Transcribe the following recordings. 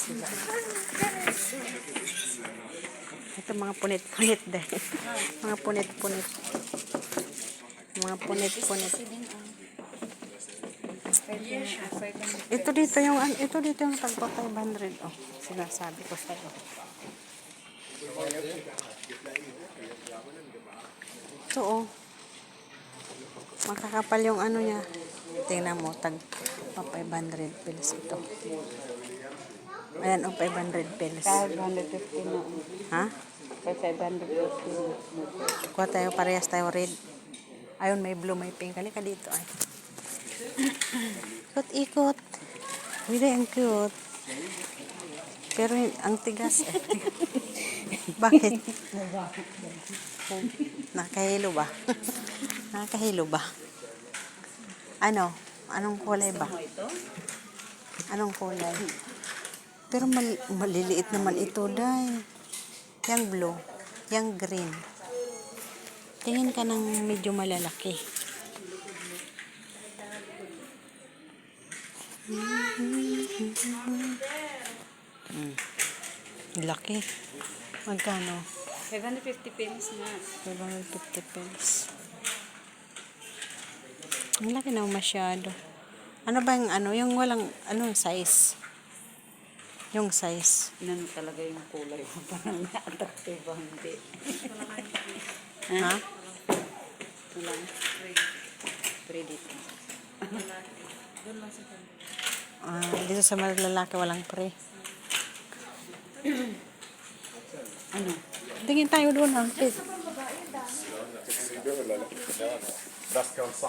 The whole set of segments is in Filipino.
sila. Ito mga punit-punit dahil. Mga punit-punit. Mga punit-punit. Ito dito yung tagpo 500. Oh, sinasabi ko sa'yo. Ito oh. Makakapal yung ano niya. Tingnan mo, tag 500 pesos ito. Ayan, 500 pesos. 550 na. Ha? 550. Kuha tayo, parehas tayo red. Ayun, may blue, may pink. Halika dito ay. Ikot-ikot. Hindi, ang cute. Pero ang tigas eh. Bakit? Nakahilo ba? Nakahilo ba? Ano? Anong kulay ba? Anong kulay? Pero maliliit naman ito, day. Yang blue. Yang green. Tingin ka ng medyo malalaki. Laki. Magkano? 550 pesos na. 550 pesos. Ang laki na masyado. Ano ba yung ano? Yung walang, size? Yung size. Inano talaga yung kulay mo. Parang na-attractive ba? Hindi. Ha? Wala. Free dito. Dito sa mga lalaki walang pre. Ano? Tingin tayo doon ha.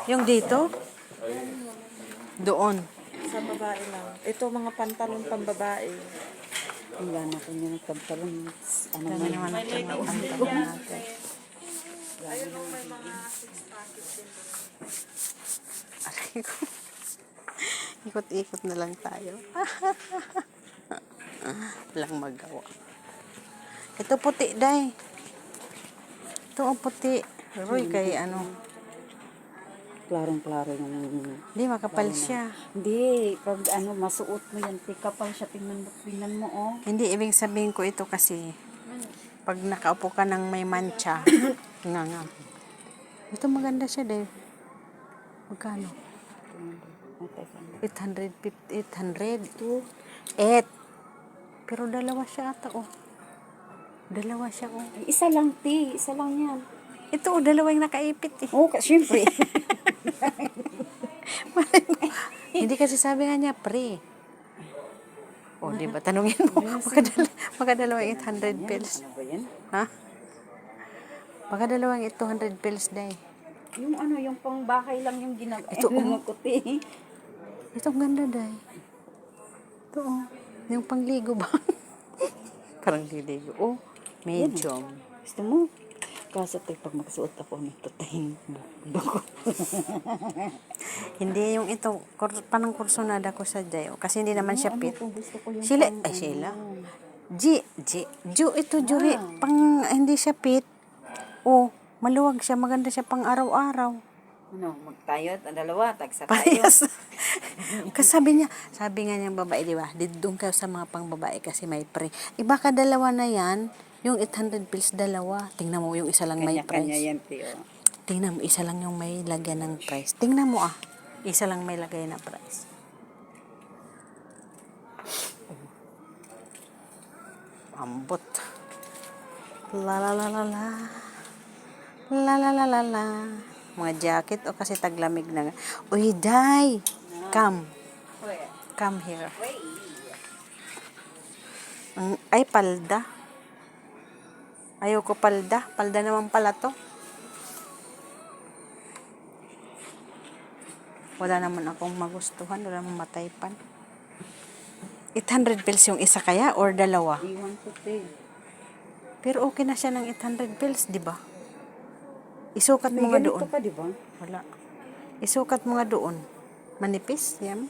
Yung dito? Doon. Sa babae lang. Ito mga pantalon pambabae. Wala na ko niya nagpagtalong. Ano Dami man. naman ang pantalon natin. Ayun o, may mga 6 packets din. Aray ko. Ikot-ikot na lang tayo. Walang magawa. Ito puti, day. Ito ang puti. Roy, kay ano. Klarong-klaro yung... Hindi, makapal siya. Hindi. Pag ano, masuot mo yan. Kapal siya. Tingnan mo, oh. Hindi, ibig sabihin ko ito kasi pag nakaupo ka ng may mancha, nga. Ito maganda siya, day. Magkano? 850, 800. 8. Pero dalawa siya ata, oh. Dalawa siya, oh. Isa lang, ti. Isa lang yan. Ito, oh, dalawa yung nakaipit, eh. Oo, syempre. Hindi kasi sabi nga niya, pre. O, di ba? Tanungin mo. Magkadalawang 800 pills. Ano ba yan? Ha? Magkadalawang 200 pills, day. Yung ano, yung pang bahay lang yung ginagawa. Ito, oh. Kuti. Ito, ang ganda, day. Ito, oh. Yung pangligo ba? Parang liligo. Oh, medium. Gusto mo? Kaso tayo pag magsuot ako ng tutahing buko. Hindi yung ito, panang kursunada ko sa Jai. Kasi hindi naman siya fit. Gusto ko yung Sila, ay sila. Ito, Juri. Pang, hindi siya fit. Oh, maluwag siya. Maganda siya pang araw-araw. ano, magtayo, dalawa, tagsa tayo. Parehas. Kasi sabi nga niyang babae, di ba? Doon kayo sa mga pang babae kasi may pre. Iba ka dalawa na yan, yung 800 pills dalawa. Tingnan mo, yung isa lang may Kanya-kanya price. yan, tiyo. Tingnan mo, isa lang yung may lagyan ng price. Tingnan mo ah. Isa lang may lagay na price. Ambot. La la la la la. La la la la la. Mga jacket o kasi taglamig na. Uy, day. Come. Come here. Ay, palda. Ayoko palda. Palda naman pala to. Wala naman akong magustuhan. Wala naman mataypan. 800 pills yung isa kaya or dalawa? Iwan ko, tiyo. Pero okay na siya ng 800 pills, di ba? Isukat mo May nga ganito doon. pa, di ba? Wala. Isukat mo nga doon. Manipis, yan.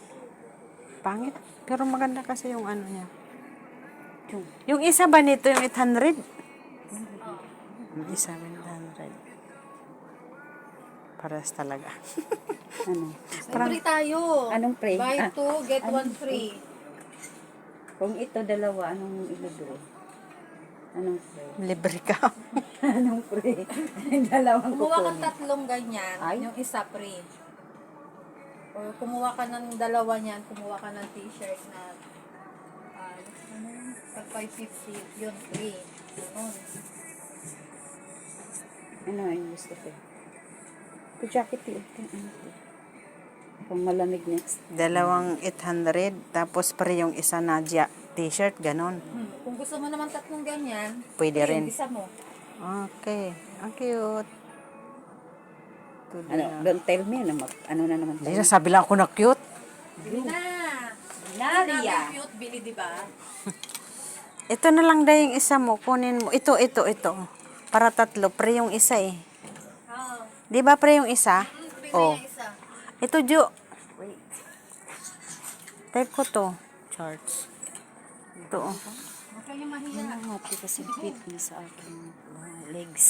Pangit. Pero maganda kasi yung ano niya. Yung isa ba nito yung 800? Yung isa 800. Paras talaga. Ano? Parang tayo. Anong pre? Buy 2, get 1 free. Kung ito dalawa, anong iludo? Anong pre? Libre ka. Anong pre? Dalawang Kumuha kang kukunin. tatlong ganyan, Ay? yung isa free. O kumuha ka ng dalawa niyan, kumuha ka ng t-shirt na ano yun? Tag 550, yun free. Ganun. Ano yung gusto ko? Ito jacket yun. Pang malamig next. Dalawang 800, tapos pre yung isa na t-shirt, ganon. Kung gusto mo naman tatlong ganyan, Pwede free, rin. isa mo. Okay. Ang cute. Ano, don't tell me na ano na naman Hindi tayo. na, sabi lang ako na cute. Bili na! Naria. Cute, bili diba? Ito na lang dahil yung isa mo. Kunin mo. Ito. Para tatlo. Pre yung isa eh. Oo. Di ba pre yung isa? Free na Oh. yung isa. Ito, Jo. Wait. Type ko to. Charts. Ito. Oh. Huwag kayong mahiya. Ano nga, kasi fit na sa akin legs.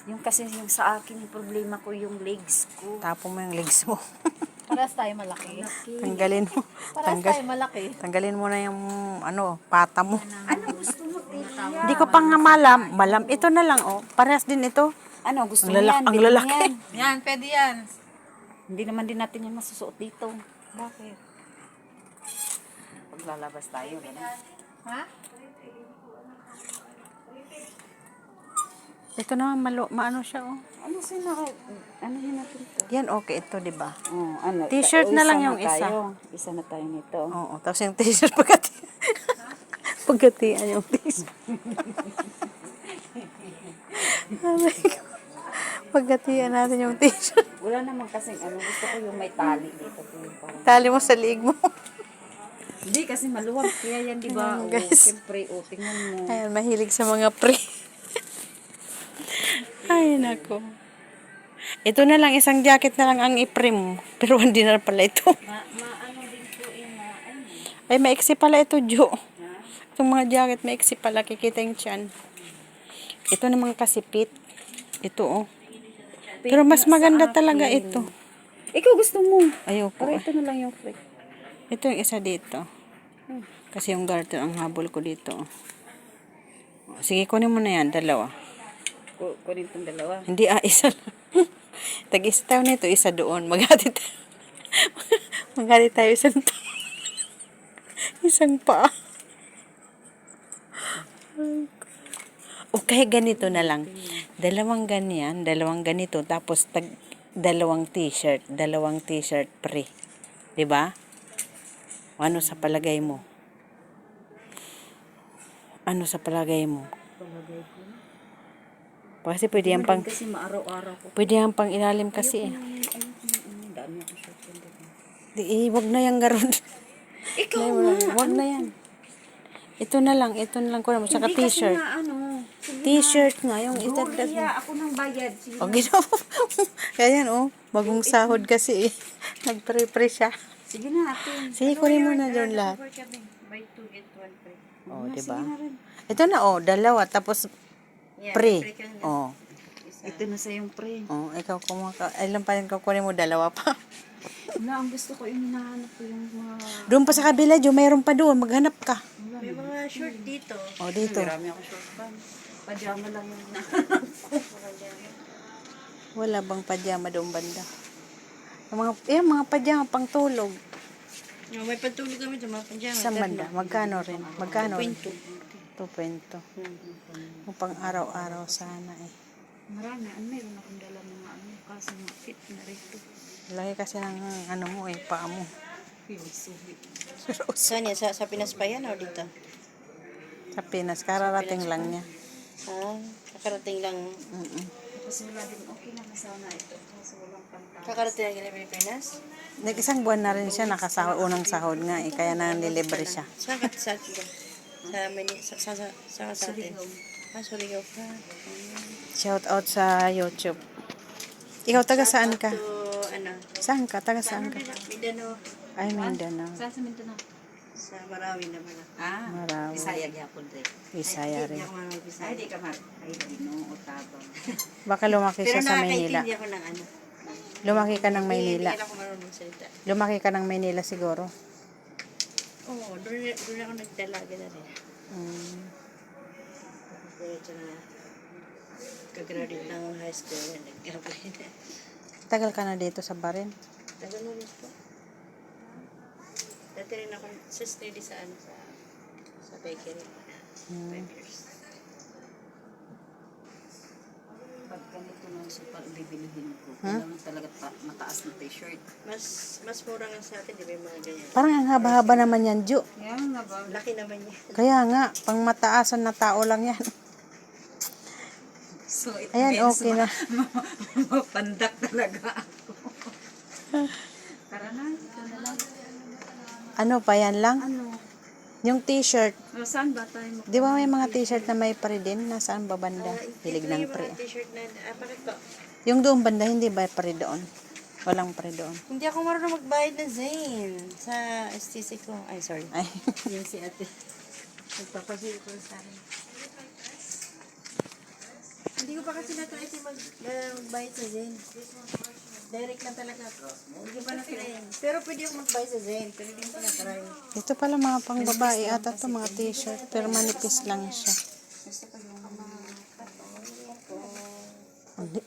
Yung kasi yung sa akin, yung problema ko yung legs ko. Tapo mo yung legs mo. Parehas tayo malaki. Tanggalin mo. Parehas tayo malaki. Tanggalin mo na yung pata mo. Ano gusto mo, Telia? Hindi ko pa nga malam. Ito na lang, oh. Parehas din ito. Ano, gusto Ang mo yan? ang Bili mo lalaki. yan. Yan, pwede yan. Hindi naman din natin yan masusuot dito. Bakit? Paglalabas tayo, gano'n. Ha? Ito na, maano siya, oh. Ano ano yun natin to? Yan, okay. Ito, di ba? Oh, ano, T-shirt na lang yung tayo. Isa na tayo nito. Oo. Tapos yung t-shirt pagkati. Pagkatian yung t-shirt. Aray ko. Pagkatian natin yung t-shirt. Wala naman kasing ano, gusto ko yung may tali dito. Yung parang... Tali mo sa liig mo. Hindi kasi maluwag. Kaya yan, di ba? Ayan, Oh, guys. siyempre, tingnan mo. Ayan, mahilig sa mga pre. Ay, nako. Ito na lang, isang jacket na lang ang i-prim. Pero hindi na pala ito. Ano din po Ay, maiksi pala ito, Jo. Itong mga jacket, maiksi pala. Kikita yung tiyan. Ito naman kasipit. Ito, oh. Pero mas maganda talaga ito. Ikaw gusto mo. Ayoko. Para ito na lang yung free. Ito yung isa dito. Kasi yung garter ang habol ko dito. Sige, kunin mo na yan. Dalawa. Kunin itong dalawa. Hindi, isa lang. Tag-isa tayo nito, isa doon. Maghati tayo. Maghati tayo isang pa. Okay, ganito na lang. Dalawang ganyan, dalawang ganito, tapos dalawang t-shirt pre. 'Di ba? Ano sa palagay mo? Ano sa palagay mo? Kasi pwede yan pang Kasi maaraw-araw ko. pwede yan pang ilalim kasi eh. Dami ako short yan dito. Di, wag na yung garon. Ikaw Wag na yan. Ito na lang ko na mo. Saka Hindi kasi t-shirt. nga ano. T-shirt nga, yung Go, itagdag mo. Ria, ako nang bayad. Sige. O, ginawa. Kaya yan, oh. Bagong sahod kasi eh. Nagpre-pre siya. Sige na, ate. Sige, kunin mo na doon lahat. Buy 2, get 1 free. O, Sige diba? na rin. Ito na, oh. Dalawa. Tapos, pre. Oh. Ito na sa yung pre. Oh, ikaw kumuha ka. Ilan pa rin kukunin mo? Dalawa pa. Wala, ang gusto ko yung hinahanap ko yung mga... Doon pa sa kabila, Jo. Mayroon pa doon. Maghanap ka. May mga short dito. O, dito. Marami ako short pants. Pajama lang yung Wala bang pajama doon banda? Yung mga pajama pang tulog. May pantulog kami sa mga panjama. Sa banda. Magkano rin? Magkano rin? 2.2. Yung pang araw-araw sana eh. Marami. Meron akong dala mga ano. Kasi fit na rito. Laki kasi ng ano mo eh, paa mo. Yung sulit. Saan yan? Sa Pinas pa yan o dito? Sa Pinas, kararating lang niya. Ah, kakarating lang. Kasi wala din okay na sana ito. Kasi walang pantay. Kakarating lang yung Pilipinas? Nag-isang buwan na rin siya, nakasahod, unang sahod nga eh, kaya nililibre siya. Saan ka sa atin? Sa atin? Ah, Surigao ka. Shout out sa YouTube. Ikaw taga saan ka? So, ano? Saan ka? Taga saan ka? Mindanao. Ay, Mindanao. Saan sa Mindanao? Sa Marawi naman ako. Marawi. Bisaya gyapon rin. Bisaya Hindi rin. ako marunong Bisaya. Ay, di ka mar. Ay, di no, utabang. Baka lumaki Pero siya sa Maynila. nakakaintindi ako ng ano. Lumaki ka ng Maynila. Hindi ako marunong salita. Lumaki ka ng Maynila siguro. Oo, doon ako nagdalaga na rin. Diretso na kagraduate ng high school na nag-apply. Tagal ka na dito sa Barin? Tagal mo po. Dati rin ako sa study sa bakery. 5 years. Pag ganito nung super bibilihin ko, kailangan talaga mataas na t-shirt. Mas mura nga sa atin, di ba yung mga ganyan? Parang ang haba-haba naman yan, Ju. Yan nga ba? Laki naman yan. Kaya nga, pang mataasan na tao lang yan. So, it Ayan, means okay na. mapandak talaga ako. Tara na, ito na lang. Ano pa yan lang? Ano? Yung t-shirt. Saan ba tayo Di ba may mga t-shirt na may pre din? Nasaan ba banda? Hilig ng Yung pre. mga t-shirt na, bakit po? Yung doon banda, hindi ba pre doon? Walang pre doon. Hindi ako marunong magbayad ng Zane sa STC ko. Ay, sorry. Ay, Yung si ate. Nagpapagil ko sa akin. Hindi ko pa kasi na-try magbayad sa Zane. Direct lang talaga. Hindi ko pa na-try. Pero pwede ako magbayad sa Zane. Pero hindi ko pa na-try. ito pala mga pang babae ata to mga t-shirt. Pero manipis lang siya.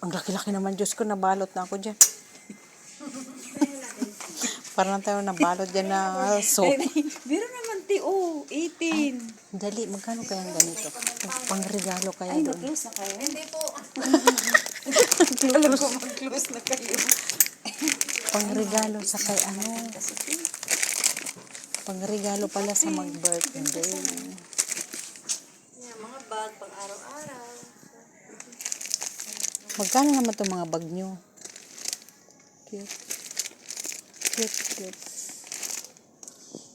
Ang laki-laki naman, Diyos ko, nabalot na ako dyan. Parang tayo nabalot dyan na so. Biro naman, Tio. 18. Dali, magkano kaya ganito? Pang-regalo kaya Ay, doon. mag-close na kayo. Hindi po. Alam ko, mag-close na kayo. Pang-regalo sa kay ano. Pang-regalo pala sa mag-birthday. Yan, mga bag pang araw-araw. Magkano naman itong mga bag nyo? Cute. Cute, cute.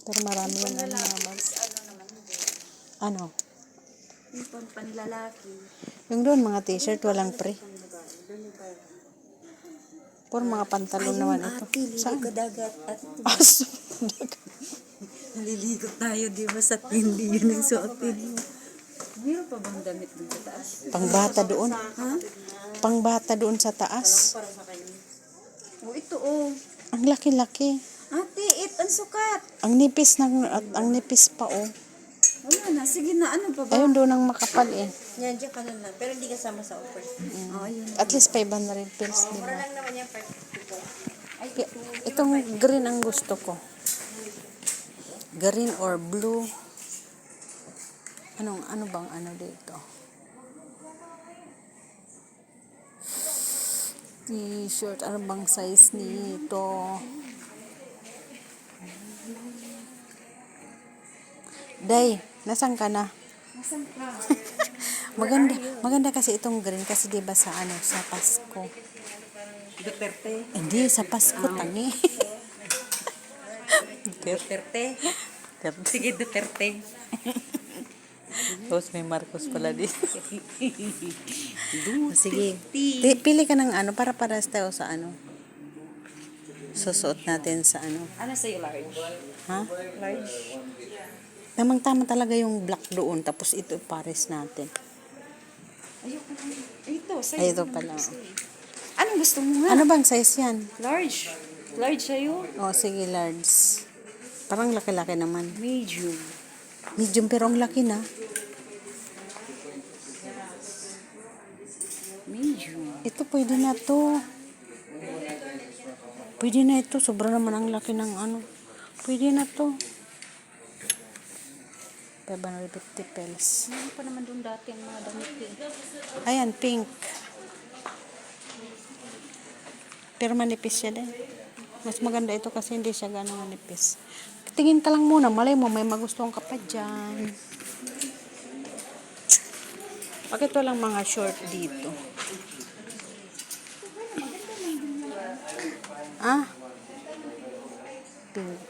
Pero marami yan ang mga bag. Ano? Yung panlalaki. Yung doon, mga t-shirt, walang pre. Puro mga pantalon naman ito. Saan? Dagat at Aso. naliligo tayo, di ba? Sa hindi yun yung suotin mo. Meron pa bang damit dun sa taas? Pangbata doon. Pangbata doon sa taas. Oh, ito oh. Ang laki-laki. Ate, ang sukat. Ang nipis ang nipis pa oh. Wala na, sige na, ano pa ba? Ayun doon ang makapal eh. Yan, dyan ka na lang. Pero hindi kasama sa offer. Oh, ayun. At least 500 pills, di Mura ba? lang naman yan, 550 po. Itong green ang gusto ko. Green or blue. Ano bang ano dito? T-shirt, ano bang size nito? Day, nasan ka na? Nasaan ka? Maganda kasi itong green kasi 'di ba sa sa Pasko. Duterte. Hindi sa Pasko tangi. Duterte. Sige, Duterte. Tapos may Marcos pala dito. Sige. Pili ka ng para tayo sa susuot natin sa Ano sa'yo, large? Ha? Large? Tamang-tama talaga yung black doon. Tapos ito pares natin. Ayoko na. Ito, sa'yo. Ay, ito pala. Anong gusto mo nga? Ano bang size yan? Large. Large sa'yo? Oh, sige, large. Parang laki-laki naman. Medium. Medium pero ang laki na. Medium. Ito pwede na to. Pwede na ito. Sobra naman ang laki ng Pwede na to. 550 pesos. Meron pa naman doon dati ang mga damit eh. Ayan, pink. Pero manipis siya din. Mas maganda ito kasi hindi siya gano'ng manipis. Tingin ka lang muna. Malay mo, may magustuhan ka pa dyan. Bakit walang mga short dito? Ah? Pink.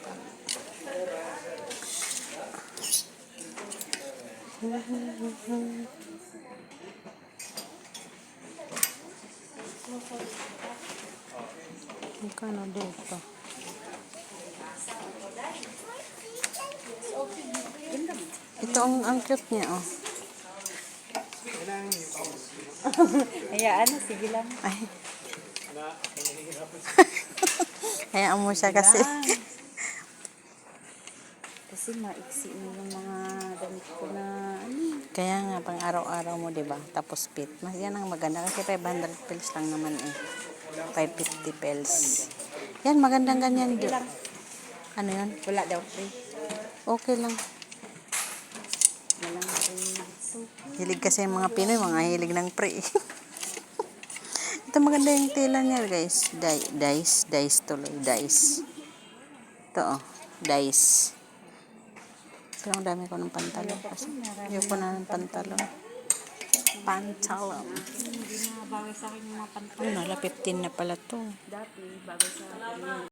Magkano dito? Ito ang cute niya, oh. Hayaan na, sige lang. Ay. Hayaan mo siya kasi. Kasi maiksi na yung mga damit ko na ano. Kaya nga, pang araw-araw mo, di ba? Tapos fit. Mas yan ang maganda kasi 500 pills lang naman eh. 550 pills. Yan, magandang ganyan. Ano yun? Wala daw free. Okay lang. Walang free. So, Hilig kasi yung mga Pinoy, mga hilig ng pre. Ito maganda yung tela niya, guys. Dice tuloy. Dice. Ito, dice. Pero ang dami ko ng pantalon kasi. Ayoko na ng pantalon. Pantalon. hindi na bagay sa akin yung mga pantalon. Ay, nala 15 na pala to. Dati, bagay sa akin yun.